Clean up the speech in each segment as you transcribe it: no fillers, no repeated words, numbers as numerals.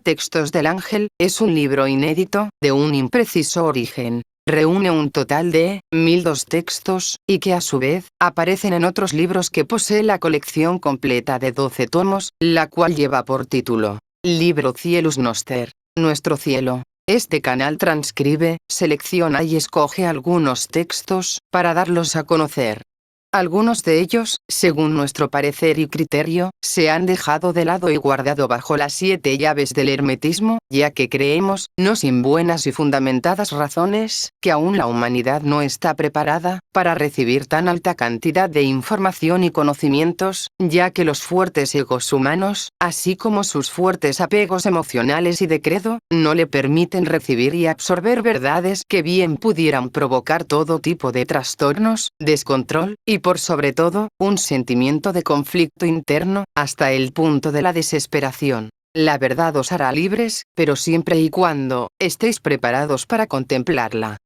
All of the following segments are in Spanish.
Textos del Ángel, es un libro inédito, de un impreciso origen. Reúne un total de 1002 textos, y que a su vez, aparecen en otros libros que posee la colección completa de 12 tomos, la cual lleva por título, Libro Cielus Noster, Nuestro Cielo. Este canal transcribe, selecciona y escoge algunos textos, para darlos a conocer. Algunos de ellos, según nuestro parecer y criterio, se han dejado de lado y guardado bajo las 7 llaves del hermetismo, ya que creemos, no sin buenas y fundamentadas razones, que aún la humanidad no está preparada para recibir tan alta cantidad de información y conocimientos, ya que los fuertes egos humanos, así como sus fuertes apegos emocionales y de credo, no le permiten recibir y absorber verdades que bien pudieran provocar todo tipo de trastornos, descontrol, y por sobre todo, un sentimiento de conflicto interno, hasta el punto de la desesperación. La verdad os hará libres, pero siempre y cuando estéis preparados para contemplarla.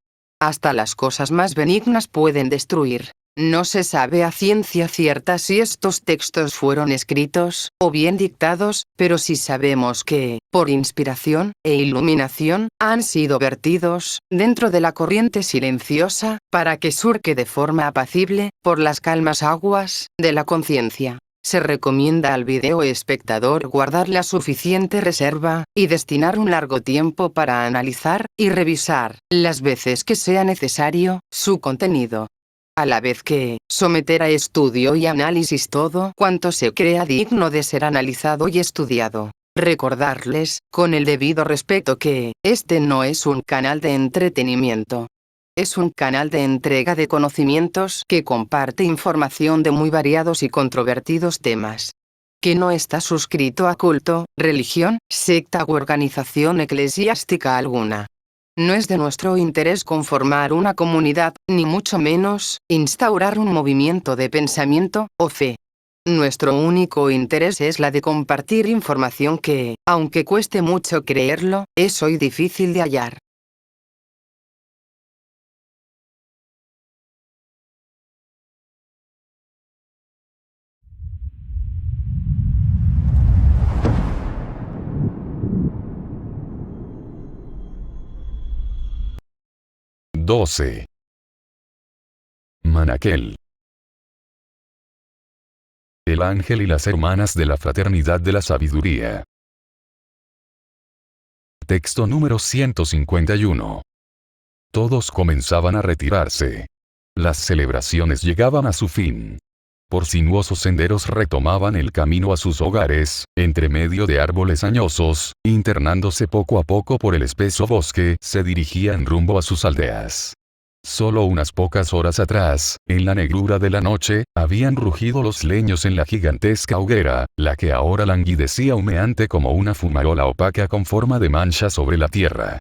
Hasta las cosas más benignas pueden destruir. No se sabe a ciencia cierta si estos textos fueron escritos, o bien dictados, pero sí sabemos que, por inspiración e iluminación, han sido vertidos, dentro de la corriente silenciosa, para que surque de forma apacible, por las calmas aguas, de la conciencia. Se recomienda al video espectador guardar la suficiente reserva, y destinar un largo tiempo para analizar, y revisar, las veces que sea necesario, su contenido. A la vez que, someter a estudio y análisis todo cuanto se crea digno de ser analizado y estudiado. Recordarles, con el debido respeto, que, este no es un canal de entretenimiento. Es un canal de entrega de conocimientos que comparte información de muy variados y controvertidos temas. Que no está suscrito a culto, religión, secta u organización eclesiástica alguna. No es de nuestro interés conformar una comunidad, ni mucho menos, instaurar un movimiento de pensamiento, o fe. Nuestro único interés es la de compartir información que, aunque cueste mucho creerlo, es hoy difícil de hallar. Manaquel. El ángel y las hermanas de la fraternidad de la sabiduría. Texto número 151. Todos comenzaban a retirarse. Las celebraciones llegaban a su fin. Por sinuosos senderos retomaban el camino a sus hogares, entre medio de árboles añosos, internándose poco a poco por el espeso bosque, se dirigían rumbo a sus aldeas. Solo unas pocas horas atrás, en la negrura de la noche, habían rugido los leños en la gigantesca hoguera, la que ahora languidecía humeante como una fumarola opaca con forma de mancha sobre la tierra.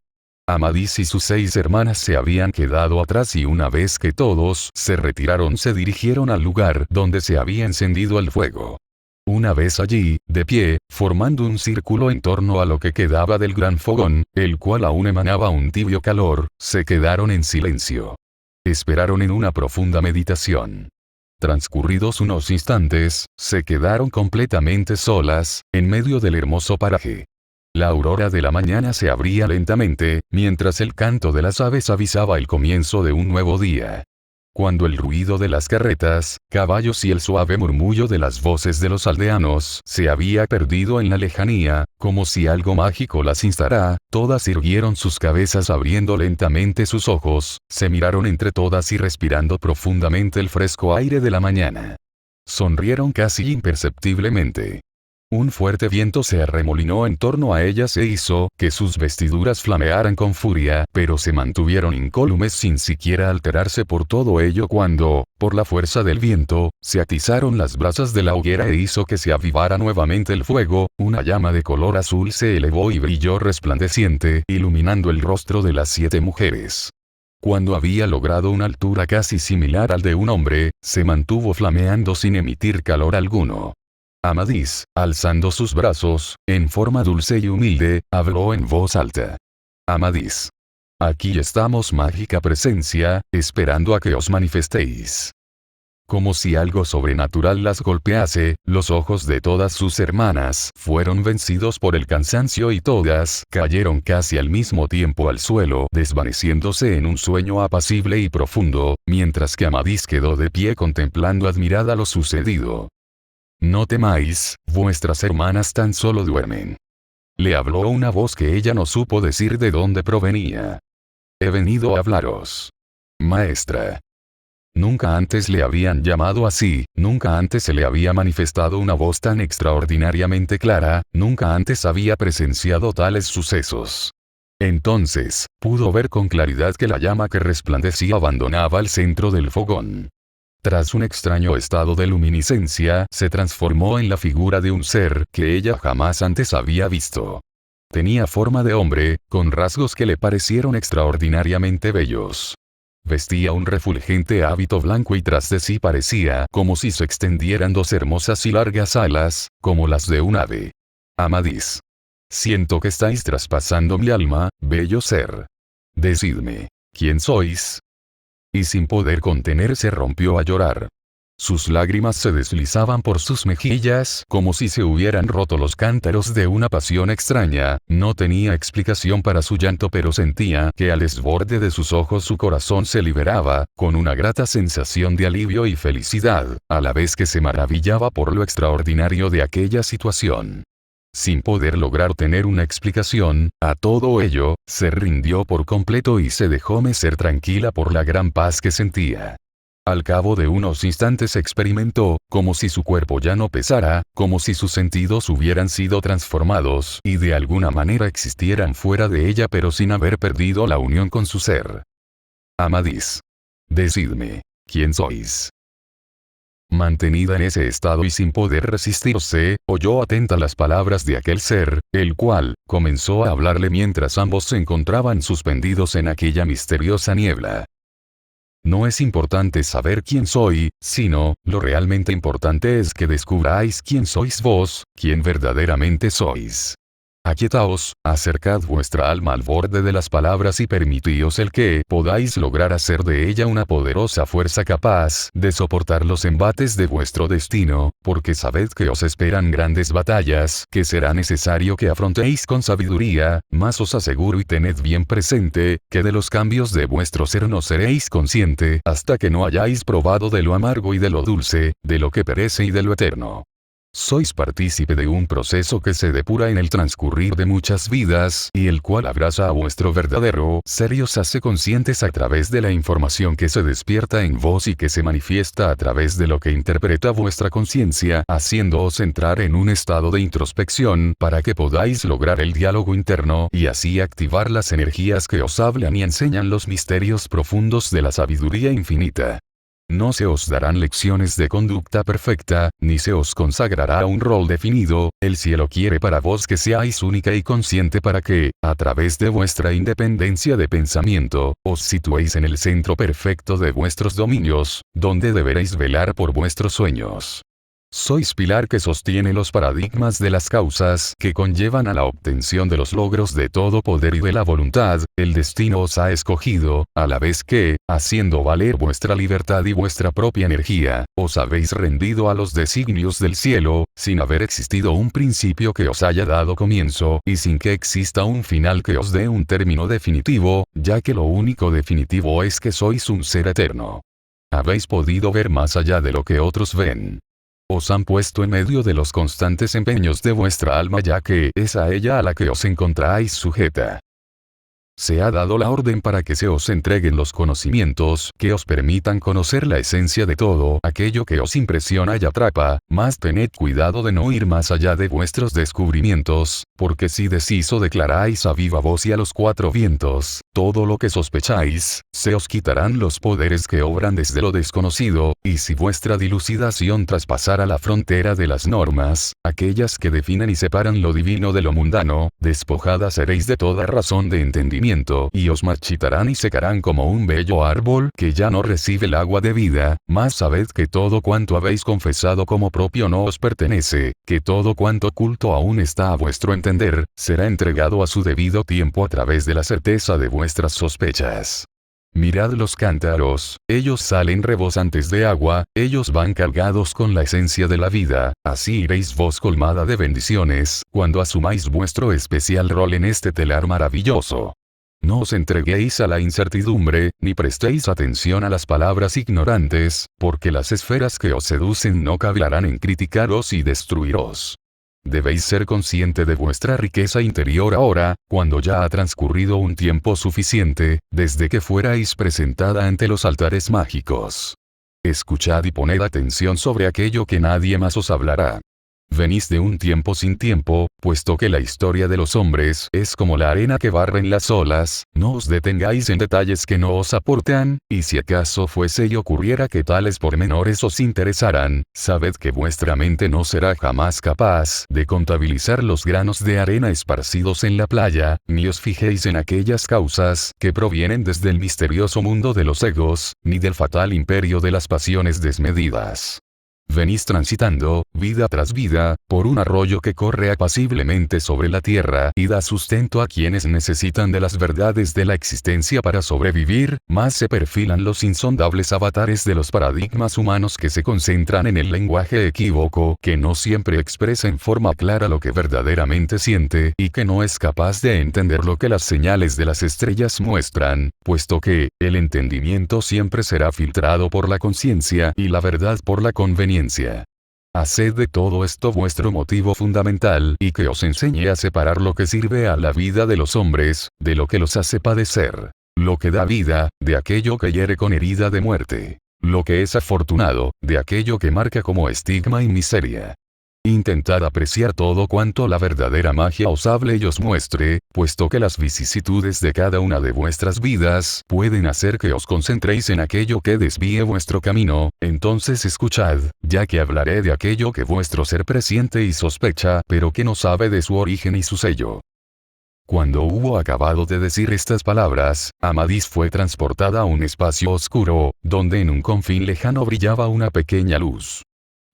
Amadís y sus 6 hermanas se habían quedado atrás y una vez que todos se retiraron se dirigieron al lugar donde se había encendido el fuego. Una vez allí, de pie, formando un círculo en torno a lo que quedaba del gran fogón, el cual aún emanaba un tibio calor, se quedaron en silencio. Esperaron en una profunda meditación. Transcurridos unos instantes, se quedaron completamente solas, en medio del hermoso paraje. La aurora de la mañana se abría lentamente, mientras el canto de las aves avisaba el comienzo de un nuevo día. Cuando el ruido de las carretas, caballos y el suave murmullo de las voces de los aldeanos se había perdido en la lejanía, como si algo mágico las instara, todas irguieron sus cabezas abriendo lentamente sus ojos, se miraron entre todas y respirando profundamente el fresco aire de la mañana. Sonrieron casi imperceptiblemente. Un fuerte viento se arremolinó en torno a ellas e hizo que sus vestiduras flamearan con furia, pero se mantuvieron incólumes sin siquiera alterarse por todo ello cuando, por la fuerza del viento, se atizaron las brasas de la hoguera e hizo que se avivara nuevamente el fuego, una llama de color azul se elevó y brilló resplandeciente, iluminando el rostro de las 7 mujeres. Cuando había logrado una altura casi similar al de un hombre, se mantuvo flameando sin emitir calor alguno. Amadís, alzando sus brazos, en forma dulce y humilde, habló en voz alta. Amadís. Aquí estamos, mágica presencia, esperando a que os manifestéis. Como si algo sobrenatural las golpease, los ojos de todas sus hermanas fueron vencidos por el cansancio y todas cayeron casi al mismo tiempo al suelo, desvaneciéndose en un sueño apacible y profundo, mientras que Amadís quedó de pie contemplando admirada lo sucedido. No temáis, vuestras hermanas tan solo duermen. Le habló una voz que ella no supo decir de dónde provenía. He venido a hablaros. Maestra. Nunca antes le habían llamado así, nunca antes se le había manifestado una voz tan extraordinariamente clara, nunca antes había presenciado tales sucesos. Entonces, pudo ver con claridad que la llama que resplandecía abandonaba el centro del fogón. Tras un extraño estado de luminiscencia, se transformó en la figura de un ser que ella jamás antes había visto. Tenía forma de hombre, con rasgos que le parecieron extraordinariamente bellos. Vestía un refulgente hábito blanco y tras de sí parecía como si se extendieran dos hermosas y largas alas, como las de un ave. Amadís. Siento que estáis traspasando mi alma, bello ser. Decidme, ¿quién sois? Y sin poder contenerse rompió a llorar. Sus lágrimas se deslizaban por sus mejillas como si se hubieran roto los cántaros de una pasión extraña, no tenía explicación para su llanto pero sentía que al desborde de sus ojos su corazón se liberaba, con una grata sensación de alivio y felicidad, a la vez que se maravillaba por lo extraordinario de aquella situación. Sin poder lograr tener una explicación a todo ello, se rindió por completo y se dejó mecer tranquila por la gran paz que sentía. Al cabo de unos instantes experimentó, como si su cuerpo ya no pesara, como si sus sentidos hubieran sido transformados y de alguna manera existieran fuera de ella pero sin haber perdido la unión con su ser. Amadís. Decidme, ¿quién sois? Mantenida en ese estado y sin poder resistirse, oyó atenta las palabras de aquel ser, el cual comenzó a hablarle mientras ambos se encontraban suspendidos en aquella misteriosa niebla. No es importante saber quién soy, sino, lo realmente importante es que descubráis quién sois vos, quién verdaderamente sois. Aquietaos, acercad vuestra alma al borde de las palabras y permitíos el que podáis lograr hacer de ella una poderosa fuerza capaz de soportar los embates de vuestro destino, porque sabed que os esperan grandes batallas que será necesario que afrontéis con sabiduría, mas os aseguro y tened bien presente, que de los cambios de vuestro ser no seréis consciente hasta que no hayáis probado de lo amargo y de lo dulce, de lo que perece y de lo eterno. Sois partícipe de un proceso que se depura en el transcurrir de muchas vidas, y el cual abraza a vuestro verdadero ser y os hace conscientes a través de la información que se despierta en vos y que se manifiesta a través de lo que interpreta vuestra conciencia, haciéndoos entrar en un estado de introspección para que podáis lograr el diálogo interno y así activar las energías que os hablan y enseñan los misterios profundos de la sabiduría infinita. No se os darán lecciones de conducta perfecta, ni se os consagrará un rol definido, el cielo quiere para vos que seáis única y consciente para que, a través de vuestra independencia de pensamiento, os situéis en el centro perfecto de vuestros dominios, donde deberéis velar por vuestros sueños. Sois pilar que sostiene los paradigmas de las causas que conllevan a la obtención de los logros de todo poder y de la voluntad, el destino os ha escogido, a la vez que, haciendo valer vuestra libertad y vuestra propia energía, os habéis rendido a los designios del cielo, sin haber existido un principio que os haya dado comienzo, y sin que exista un final que os dé un término definitivo, ya que lo único definitivo es que sois un ser eterno. Habéis podido ver más allá de lo que otros ven. Os han puesto en medio de los constantes empeños de vuestra alma ya que es a ella a la que os encontráis sujeta. Se ha dado la orden para que se os entreguen los conocimientos que os permitan conocer la esencia de todo aquello que os impresiona y atrapa, mas tened cuidado de no ir más allá de vuestros descubrimientos, porque si decís o declaráis a viva voz y a los cuatro vientos, todo lo que sospecháis, se os quitarán los poderes que obran desde lo desconocido, y si vuestra dilucidación traspasara la frontera de las normas, aquellas que definen y separan lo divino de lo mundano, despojada seréis de toda razón de entendimiento, y os marchitarán y secarán como un bello árbol que ya no recibe el agua de vida, mas sabed que todo cuanto habéis confesado como propio no os pertenece, que todo cuanto oculto aún está a vuestro entender, será entregado a su debido tiempo a través de la certeza de vuestras sospechas. Mirad los cántaros, ellos salen rebosantes de agua, ellos van cargados con la esencia de la vida, así iréis vos colmada de bendiciones, cuando asumáis vuestro especial rol en este telar maravilloso. No os entreguéis a la incertidumbre, ni prestéis atención a las palabras ignorantes, porque las esferas que os seducen no cavilarán en criticaros y destruiros. Debéis ser consciente de vuestra riqueza interior ahora, cuando ya ha transcurrido un tiempo suficiente, desde que fuerais presentada ante los altares mágicos. Escuchad y poned atención sobre aquello que nadie más os hablará. Venís de un tiempo sin tiempo, puesto que la historia de los hombres es como la arena que barren las olas, no os detengáis en detalles que no os aportan, y si acaso fuese y ocurriera que tales pormenores os interesaran, sabed que vuestra mente no será jamás capaz de contabilizar los granos de arena esparcidos en la playa, ni os fijéis en aquellas causas que provienen desde el misterioso mundo de los egos, ni del fatal imperio de las pasiones desmedidas. Venís transitando, vida tras vida, por un arroyo que corre apaciblemente sobre la tierra y da sustento a quienes necesitan de las verdades de la existencia para sobrevivir, más se perfilan los insondables avatares de los paradigmas humanos que se concentran en el lenguaje equívoco, que no siempre expresa en forma clara lo que verdaderamente siente, y que no es capaz de entender lo que las señales de las estrellas muestran, puesto que, el entendimiento siempre será filtrado por la conciencia y la verdad por la conveniencia. Haced de todo esto vuestro motivo fundamental, y que os enseñe a separar lo que sirve a la vida de los hombres, de lo que los hace padecer. Lo que da vida, de aquello que hiere con herida de muerte. Lo que es afortunado, de aquello que marca como estigma y miseria. Intentad apreciar todo cuanto la verdadera magia os hable y os muestre, puesto que las vicisitudes de cada una de vuestras vidas pueden hacer que os concentréis en aquello que desvíe vuestro camino, entonces escuchad, ya que hablaré de aquello que vuestro ser presiente y sospecha, pero que no sabe de su origen y su sello. Cuando hubo acabado de decir estas palabras, Amadís fue transportada a un espacio oscuro, donde en un confín lejano brillaba una pequeña luz.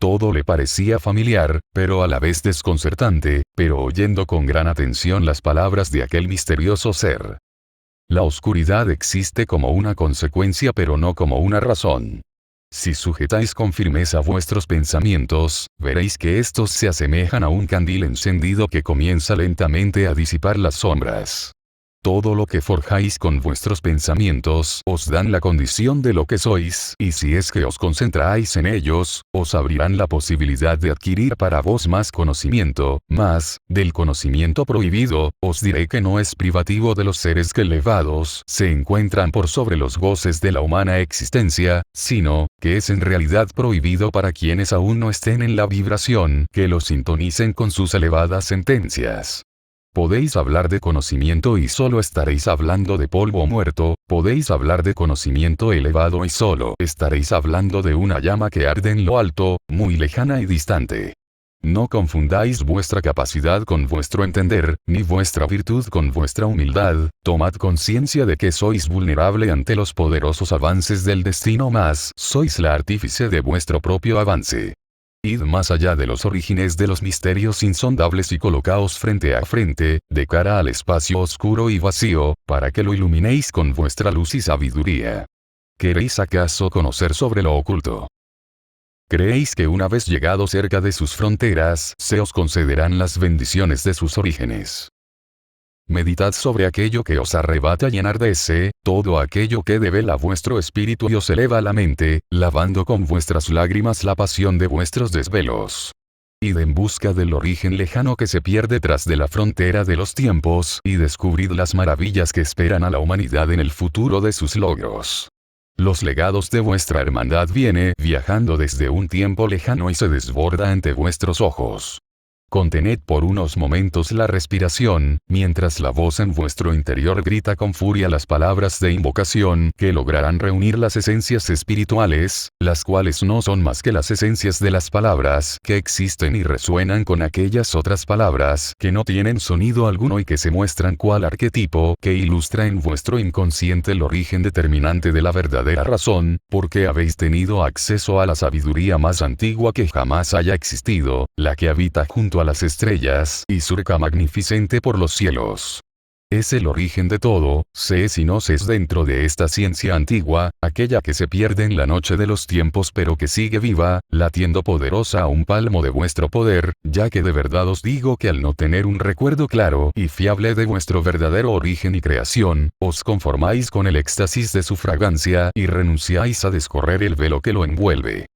Todo le parecía familiar, pero a la vez desconcertante, pero oyendo con gran atención las palabras de aquel misterioso ser. La oscuridad existe como una consecuencia pero no como una razón. Si sujetáis con firmeza vuestros pensamientos, veréis que estos se asemejan a un candil encendido que comienza lentamente a disipar las sombras. Todo lo que forjáis con vuestros pensamientos os dan la condición de lo que sois, y si es que os concentráis en ellos, os abrirán la posibilidad de adquirir para vos más conocimiento, más, del conocimiento prohibido, os diré que no es privativo de los seres que elevados se encuentran por sobre los goces de la humana existencia, sino, que es en realidad prohibido para quienes aún no estén en la vibración que lo sintonicen con sus elevadas sentencias. Podéis hablar de conocimiento y solo estaréis hablando de polvo muerto, podéis hablar de conocimiento elevado y solo estaréis hablando de una llama que arde en lo alto, muy lejana y distante. No confundáis vuestra capacidad con vuestro entender, ni vuestra virtud con vuestra humildad, tomad conciencia de que sois vulnerable ante los poderosos avances del destino, mas sois la artífice de vuestro propio avance. Id más allá de los orígenes de los misterios insondables y colocaos frente a frente, de cara al espacio oscuro y vacío, para que lo iluminéis con vuestra luz y sabiduría. ¿Queréis acaso conocer sobre lo oculto? ¿Creéis que una vez llegado cerca de sus fronteras, se os concederán las bendiciones de sus orígenes? Meditad sobre aquello que os arrebata y enardece, todo aquello que devela vuestro espíritu y os eleva la mente, lavando con vuestras lágrimas la pasión de vuestros desvelos. Id en busca del origen lejano que se pierde tras de la frontera de los tiempos, y descubrid las maravillas que esperan a la humanidad en el futuro de sus logros. Los legados de vuestra hermandad viene viajando desde un tiempo lejano y se desborda ante vuestros ojos. Contened por unos momentos la respiración, mientras la voz en vuestro interior grita con furia las palabras de invocación que lograrán reunir las esencias espirituales, las cuales no son más que las esencias de las palabras que existen y resuenan con aquellas otras palabras que no tienen sonido alguno y que se muestran cual arquetipo que ilustra en vuestro inconsciente el origen determinante de la verdadera razón, porque habéis tenido acceso a la sabiduría más antigua que jamás haya existido, la que habita junto a las estrellas y surca magnificente por los cielos. Es el origen de todo, sees y no sees dentro de esta ciencia antigua, aquella que se pierde en la noche de los tiempos pero que sigue viva, latiendo poderosa a un palmo de vuestro poder, ya que de verdad os digo que al no tener un recuerdo claro y fiable de vuestro verdadero origen y creación, os conformáis con el éxtasis de su fragancia y renunciáis a descorrer el velo que lo envuelve.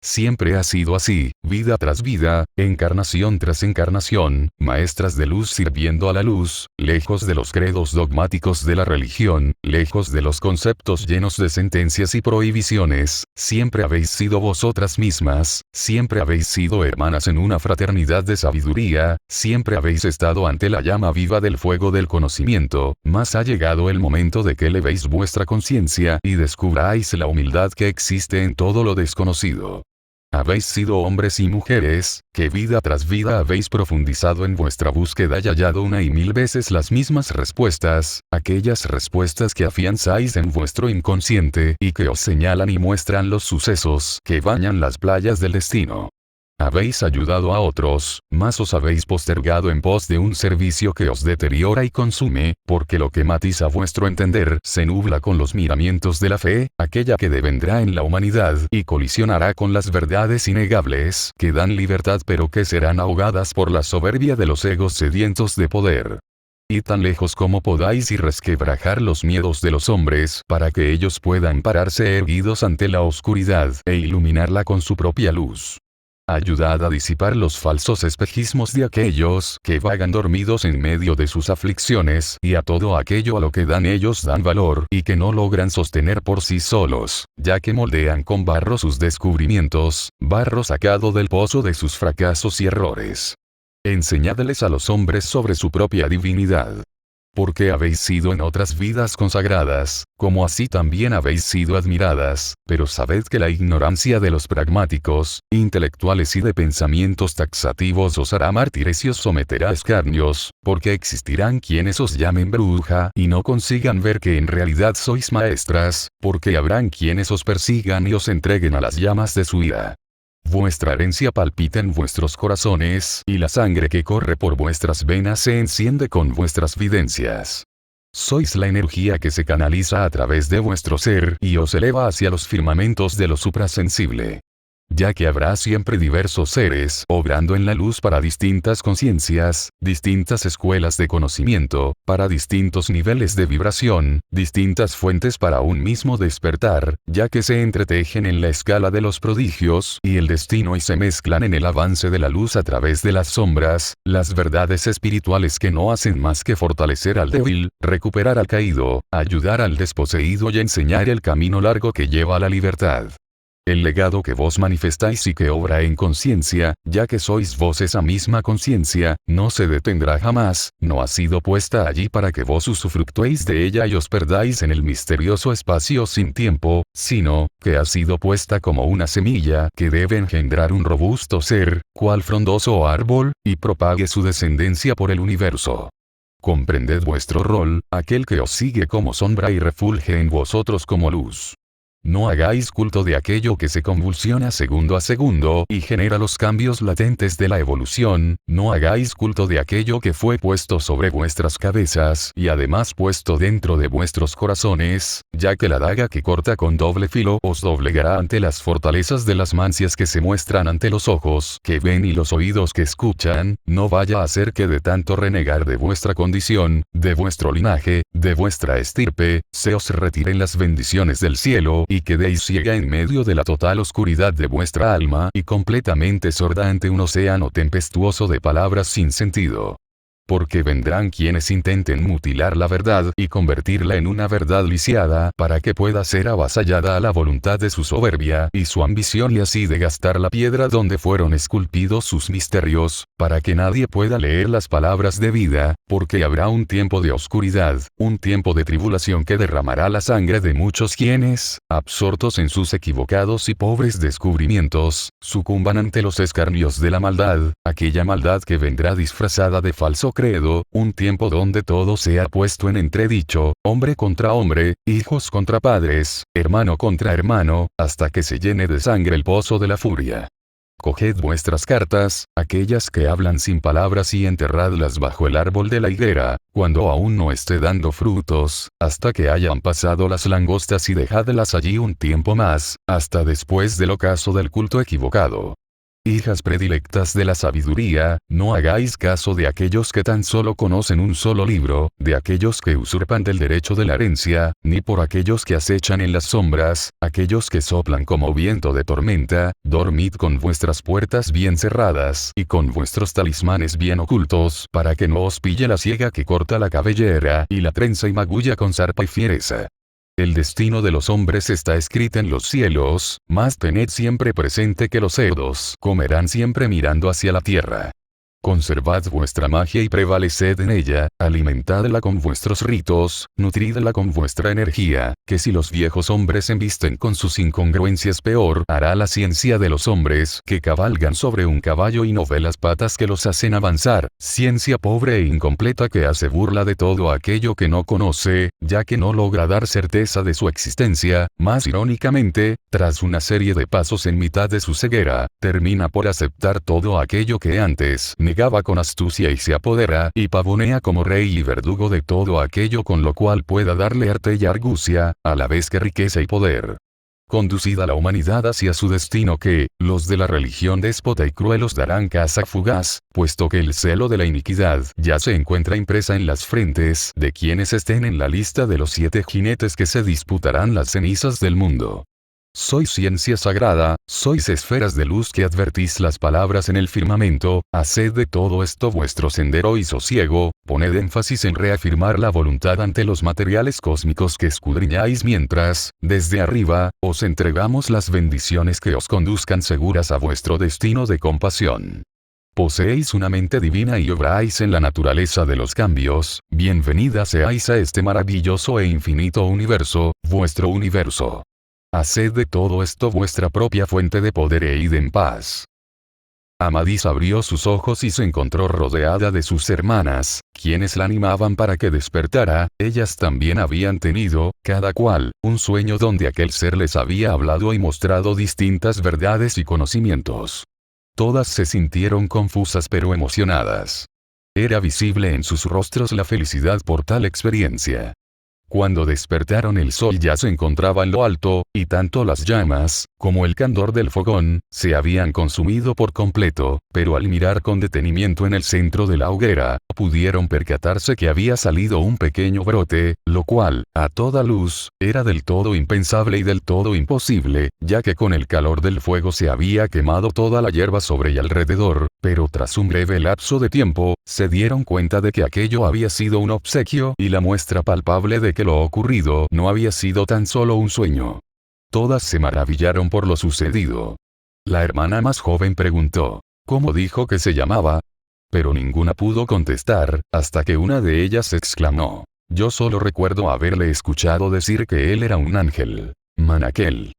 Siempre ha sido así, vida tras vida, encarnación tras encarnación, maestras de luz sirviendo a la luz, lejos de los credos dogmáticos de la religión, lejos de los conceptos llenos de sentencias y prohibiciones, siempre habéis sido vosotras mismas, siempre habéis sido hermanas en una fraternidad de sabiduría, siempre habéis estado ante la llama viva del fuego del conocimiento, mas ha llegado el momento de que elevéis vuestra conciencia y descubráis la humildad que existe en todo lo desconocido. Habéis sido hombres y mujeres, que vida tras vida habéis profundizado en vuestra búsqueda y hallado una y mil veces las mismas respuestas, aquellas respuestas que afianzáis en vuestro inconsciente y que os señalan y muestran los sucesos que bañan las playas del destino. Habéis ayudado a otros, mas os habéis postergado en pos de un servicio que os deteriora y consume, porque lo que matiza vuestro entender se nubla con los miramientos de la fe, aquella que devendrá en la humanidad y colisionará con las verdades innegables que dan libertad pero que serán ahogadas por la soberbia de los egos sedientos de poder. Y tan lejos como podáis y resquebrajar los miedos de los hombres para que ellos puedan pararse erguidos ante la oscuridad e iluminarla con su propia luz. Ayudad a disipar los falsos espejismos de aquellos que vagan dormidos en medio de sus aflicciones y a todo aquello a lo que dan ellos dan valor y que no logran sostener por sí solos, ya que moldean con barro sus descubrimientos, barro sacado del pozo de sus fracasos y errores. Enseñadles a los hombres sobre su propia divinidad. Porque habéis sido en otras vidas consagradas, como así también habéis sido admiradas, pero sabed que la ignorancia de los pragmáticos, intelectuales y de pensamientos taxativos os hará mártires y os someterá a escarnios, porque existirán quienes os llamen bruja y no consigan ver que en realidad sois maestras, porque habrán quienes os persigan y os entreguen a las llamas de su ira. Vuestra herencia palpita en vuestros corazones y la sangre que corre por vuestras venas se enciende con vuestras videncias. Sois la energía que se canaliza a través de vuestro ser y os eleva hacia los firmamentos de lo suprasensible. Ya que habrá siempre diversos seres obrando en la luz para distintas conciencias, distintas escuelas de conocimiento, para distintos niveles de vibración, distintas fuentes para un mismo despertar, ya que se entretejen en la escala de los prodigios y el destino y se mezclan en el avance de la luz a través de las sombras, las verdades espirituales que no hacen más que fortalecer al débil, recuperar al caído, ayudar al desposeído y enseñar el camino largo que lleva a la libertad. El legado que vos manifestáis y que obra en conciencia, ya que sois vos esa misma conciencia, no se detendrá jamás, no ha sido puesta allí para que vos usufructuéis de ella y os perdáis en el misterioso espacio sin tiempo, sino, que ha sido puesta como una semilla que debe engendrar un robusto ser, cual frondoso árbol, y propague su descendencia por el universo. Comprended vuestro rol, aquel que os sigue como sombra y refulge en vosotros como luz. No hagáis culto de aquello que se convulsiona segundo a segundo y genera los cambios latentes de la evolución, no hagáis culto de aquello que fue puesto sobre vuestras cabezas y además puesto dentro de vuestros corazones, ya que la daga que corta con doble filo os doblegará ante las fortalezas de las mancias que se muestran ante los ojos que ven y los oídos que escuchan, no vaya a ser que de tanto renegar de vuestra condición, de vuestro linaje, de vuestra estirpe, se os retiren las bendiciones del cielo y quedéis ciega en medio de la total oscuridad de vuestra alma y completamente sorda ante un océano tempestuoso de palabras sin sentido. Porque vendrán quienes intenten mutilar la verdad y convertirla en una verdad lisiada para que pueda ser avasallada a la voluntad de su soberbia y su ambición y así de gastar la piedra donde fueron esculpidos sus misterios, para que nadie pueda leer las palabras de vida, porque habrá un tiempo de oscuridad, un tiempo de tribulación que derramará la sangre de muchos quienes, absortos en sus equivocados y pobres descubrimientos, sucumban ante los escarnios de la maldad, aquella maldad que vendrá disfrazada de falso credo, un tiempo donde todo sea puesto en entredicho, hombre contra hombre, hijos contra padres, hermano contra hermano, hasta que se llene de sangre el pozo de la furia. Coged vuestras cartas, aquellas que hablan sin palabras y enterradlas bajo el árbol de la higuera, cuando aún no esté dando frutos, hasta que hayan pasado las langostas y dejadlas allí un tiempo más, hasta después del ocaso del culto equivocado. Hijas predilectas de la sabiduría, no hagáis caso de aquellos que tan solo conocen un solo libro, de aquellos que usurpan del derecho de la herencia, ni por aquellos que acechan en las sombras, aquellos que soplan como viento de tormenta. Dormid con vuestras puertas bien cerradas y con vuestros talismanes bien ocultos, para que no os pille la ciega que corta la cabellera y la trenza y magulla con zarpa y fiereza. El destino de los hombres está escrito en los cielos, mas tened siempre presente que los cerdos comerán siempre mirando hacia la tierra. Conservad vuestra magia y prevaleced en ella, alimentadla con vuestros ritos, nutridla con vuestra energía, que si los viejos hombres embisten con sus incongruencias peor hará la ciencia de los hombres que cabalgan sobre un caballo y no ve las patas que los hacen avanzar, ciencia pobre e incompleta que hace burla de todo aquello que no conoce, ya que no logra dar certeza de su existencia, más irónicamente, tras una serie de pasos en mitad de su ceguera, termina por aceptar todo aquello que antes negaba con astucia y se apodera y pavonea como rey y verdugo de todo aquello con lo cual pueda darle arte y argucia, a la vez que riqueza y poder. Conducida la humanidad hacia su destino que, los de la religión déspota y cruel os darán caza fugaz, puesto que el celo de la iniquidad ya se encuentra impresa en las frentes de quienes estén en la lista de los 7 jinetes que se disputarán las cenizas del mundo. Sois ciencia sagrada, sois esferas de luz que advertís las palabras en el firmamento, haced de todo esto vuestro sendero y sosiego, poned énfasis en reafirmar la voluntad ante los materiales cósmicos que escudriñáis mientras, desde arriba, os entregamos las bendiciones que os conduzcan seguras a vuestro destino de compasión. Poseéis una mente divina y obráis en la naturaleza de los cambios, bienvenida seáis a este maravilloso e infinito universo, vuestro universo. Haced de todo esto vuestra propia fuente de poder e id en paz. Amadís abrió sus ojos y se encontró rodeada de sus hermanas, quienes la animaban para que despertara. Ellas también habían tenido, cada cual, un sueño donde aquel ser les había hablado y mostrado distintas verdades y conocimientos. Todas se sintieron confusas pero emocionadas. Era visible en sus rostros la felicidad por tal experiencia. Cuando despertaron el sol ya se encontraba en lo alto, y tanto las llamas, como el candor del fogón, se habían consumido por completo, pero al mirar con detenimiento en el centro de la hoguera, pudieron percatarse que había salido un pequeño brote, lo cual, a toda luz, era del todo impensable y del todo imposible, ya que con el calor del fuego se había quemado toda la hierba sobre y alrededor, pero tras un breve lapso de tiempo, se dieron cuenta de que aquello había sido un obsequio y la muestra palpable de que lo ocurrido no había sido tan solo un sueño. Todas se maravillaron por lo sucedido. La hermana más joven preguntó, ¿cómo dijo que se llamaba? Pero ninguna pudo contestar, hasta que una de ellas exclamó, yo solo recuerdo haberle escuchado decir que él era un ángel. Manaquel.